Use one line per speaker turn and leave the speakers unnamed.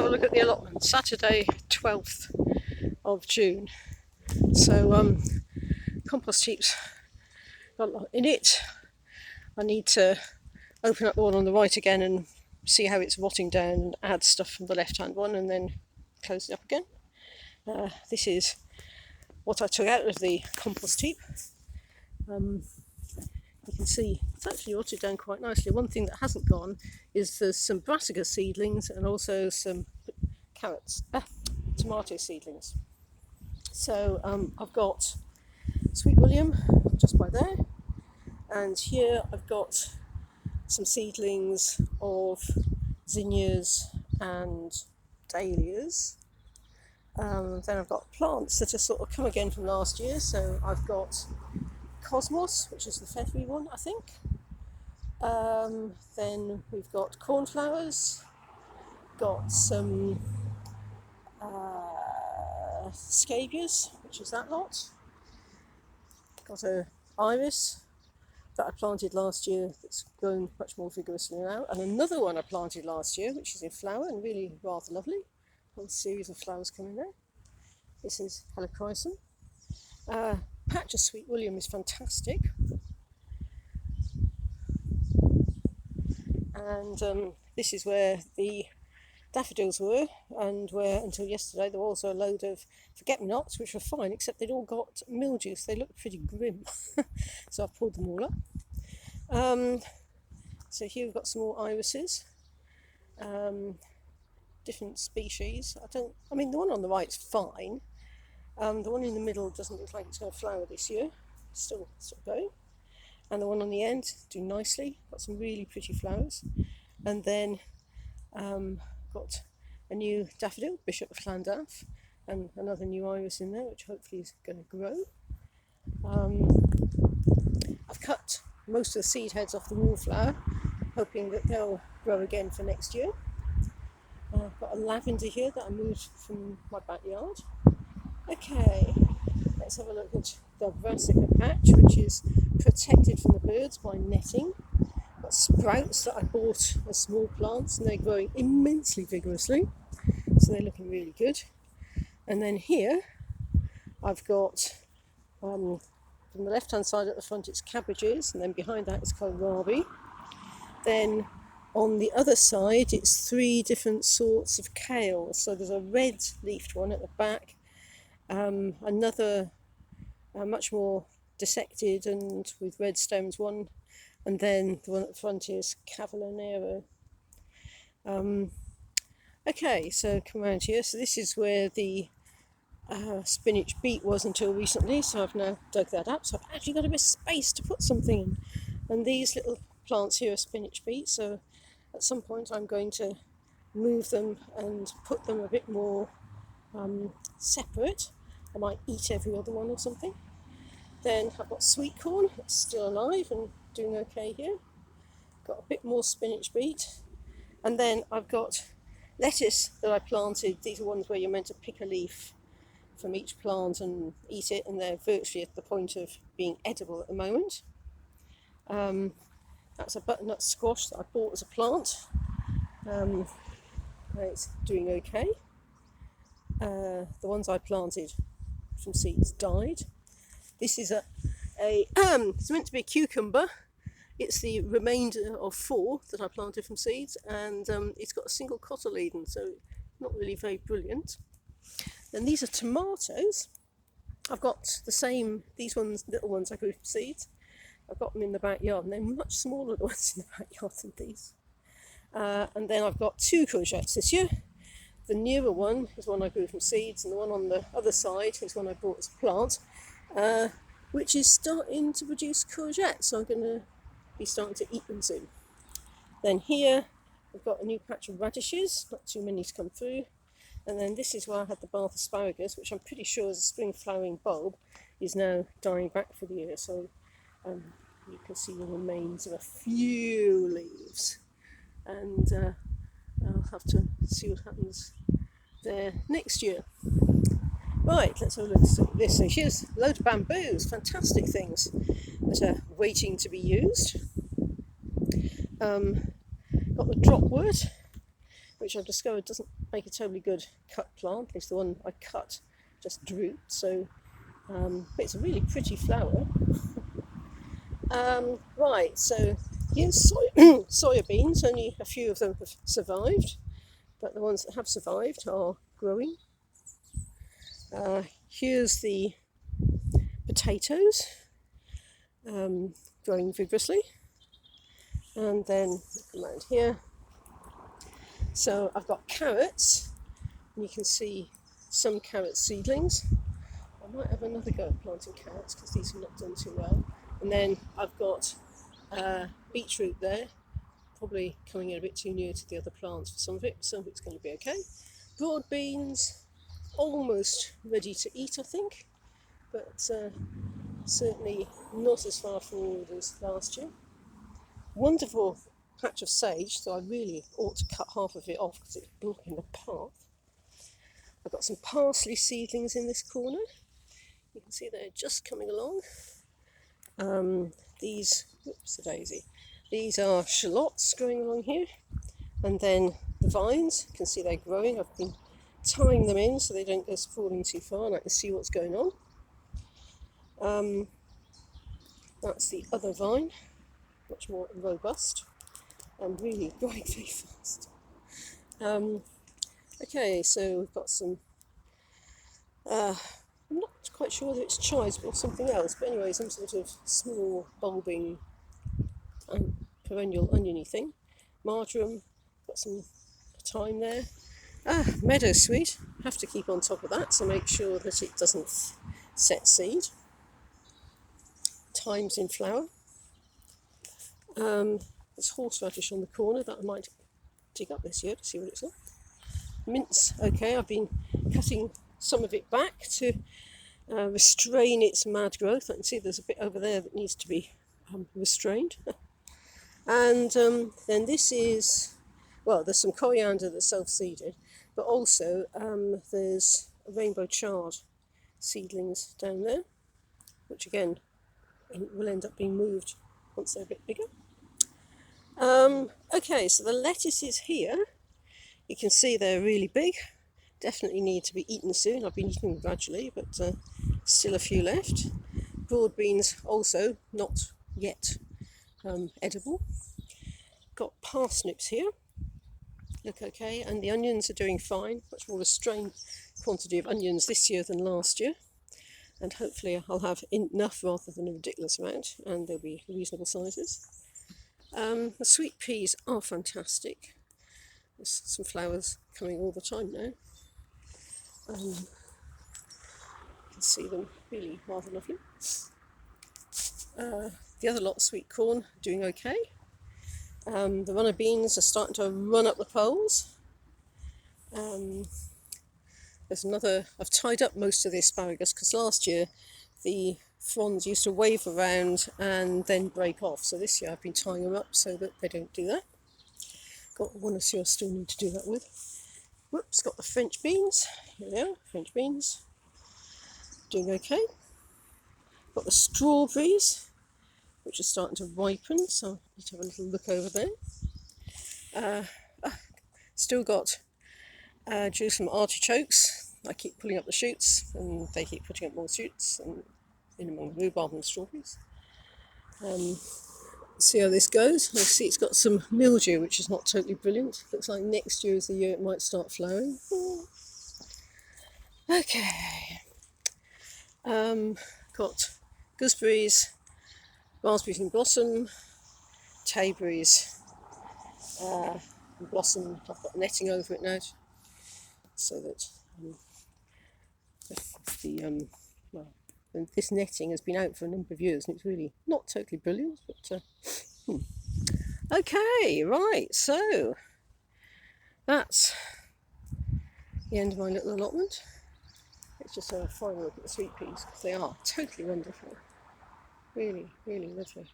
a look at the allotment. Saturday 12th of June. So compost heap's got a lot in it. I need to open up the one on the right again and see how it's rotting down and add stuff from the left hand one and then close it up again. This is what I took out of the compost heap. You can see it's actually rotted down quite nicely. One thing that hasn't gone is there's some brassica seedlings and also some tomato seedlings. So I've got Sweet William just by there, and here I've got some seedlings of zinnias and dahlias. Then I've got plants that are sort of come again from last year. So I've got Cosmos, which is the feathery one, I think. Then we've got cornflowers, got some scabious, which is that lot. Got a iris that I planted last year that's grown much more vigorously now, and another one I planted last year which is in flower and really rather lovely. A whole series of flowers coming there. This is Helichrysum. Patch of Sweet William is fantastic, and this is where the daffodils were, and where until yesterday there were also a load of forget-me-nots which were fine, except they'd all got mildew, so they looked pretty grim. So I've pulled them all up. So here we've got some more irises, different species. The one on the right's fine. The one in the middle doesn't look like it's going to flower this year, still going. And the one on the end do nicely, got some really pretty flowers. And then got a new daffodil, Bishop of Llandaff, and another new iris in there, which hopefully is going to grow. I've cut most of the seed heads off the wallflower, hoping that they'll grow again for next year. I've got a lavender here that I moved from my backyard. Okay, let's have a look at the brassica patch, which is protected from the birds by netting. Got sprouts that I bought as small plants, and they're growing immensely vigorously, so they're looking really good. And then here I've got from the left hand side at the front it's cabbages, and then behind that it's kohlrabi. Then on the other side it's 3 different sorts of kale. So there's a red leafed one at the back, another much more dissected and with red stems one, and then the one at the front is Cavallonero. Okay, so come around here. So this is where the spinach beet was until recently, so I've now dug that up. So I've actually got a bit of space to put something in. And these little plants here are spinach beet, so at some point I'm going to move them and put them a bit more separate. I might eat every other one or something. Then I've got sweet corn, it's still alive and doing okay here. Got a bit more spinach beet. And then I've got lettuce that I planted. These are ones where you're meant to pick a leaf from each plant and eat it, and they're virtually at the point of being edible at the moment. That's a butternut squash that I bought as a plant. It's doing okay. The ones I planted from seeds died. This is it's meant to be a cucumber. It's the remainder of 4 that I planted from seeds, and it's got a single cotyledon, so not really very brilliant. Then these are tomatoes. I've got the same, these ones, little ones I grew from seeds. I've got them in the backyard, and they're much smaller the ones in the backyard than these. And then I've got 2 courgettes this year. The newer one is one I grew from seeds, and the one on the other side is one I bought as a plant, which is starting to produce courgettes, so I'm going to be starting to eat them soon. Then here I've got a new patch of radishes, not too many to come through. And then this is where I had the Bath asparagus, which I'm pretty sure is a spring flowering bulb, is now dying back for the year. So you can see the remains of a few leaves. And I'll have to see what happens there next year. Right, let's have a look at this. So here's a load of bamboos, fantastic things that are waiting to be used. Got the dropwood, which I've discovered doesn't make a totally good cut plant. At least the one I cut just drooped. So but it's a really pretty flower. Right, so here's soya beans. Only a few of them have survived, but the ones that have survived are growing. Here's the potatoes, growing vigorously. And then come around here. So I've got carrots, and you can see some carrot seedlings. I might have another go at planting carrots because these have not done too well. And then I've got beetroot there, probably coming in a bit too near to the other plants for some of it. Some of it's going to be okay. Broad beans, almost ready to eat, I think, but certainly not as far forward as last year. Wonderful patch of sage, so I really ought to cut half of it off because it's blocking the path. I've got some parsley seedlings in this corner. You can see they're just coming along. These, whoops, a daisy. These are shallots growing along here, and then the vines. You can see they're growing. I've been tying them in so they don't go falling too far, and I can see what's going on. That's the other vine, much more robust and really growing very fast. Okay, so we've got some, I'm not quite sure whether it's chives or something else, but anyway, some sort of small bulbing perennial oniony thing. Marjoram, got some thyme there. Meadow sweet, have to keep on top of that to make sure that it doesn't set seed. Thyme's in flower. There's horseradish on the corner that I might dig up this year to see what it's like. Mince, okay, I've been cutting some of it back to restrain its mad growth. I can see there's a bit over there that needs to be restrained. And then this is, well, there's some coriander that's self-seeded, but also there's rainbow chard seedlings down there, which again will end up being moved once they're a bit bigger. Okay, so the lettuces here, you can see they're really big, definitely need to be eaten soon. I've been eating them gradually, but still a few left. Broad beans also not yet edible. Got parsnips here, look okay, and the onions are doing fine. Much more restrained quantity of onions this year than last year, and hopefully I'll have enough rather than a ridiculous amount, and they'll be reasonable sizes. The sweet peas are fantastic. There's some flowers coming all the time now. You can see them, really rather lovely. The other lot of sweet corn doing okay. The runner beans are starting to run up the poles. There's another, I've tied up most of the asparagus because last year the fronds used to wave around and then break off. So this year I've been tying them up so that they don't do that. Got one or two I still need to do that with. Whoops, got the French beans. Here they are, French beans. Doing okay. Got the strawberries, which are starting to ripen, so I need to have a little look over there. Still got Jerusalem artichokes. I keep pulling up the shoots, and they keep putting up more shoots, and in among rhubarb and strawberries. See how this goes. I see it's got some mildew, which is not totally brilliant. Looks like next year is the year it might start flowering. Okay. Got gooseberries, raspberries in blossom, tayberries in blossom. I've got netting over it now, so that this netting has been out for a number of years and it's really not totally brilliant, but okay, right, so that's the end of my little allotment. Let's just have a final look at the sweet peas because they are totally wonderful, really, really lovely.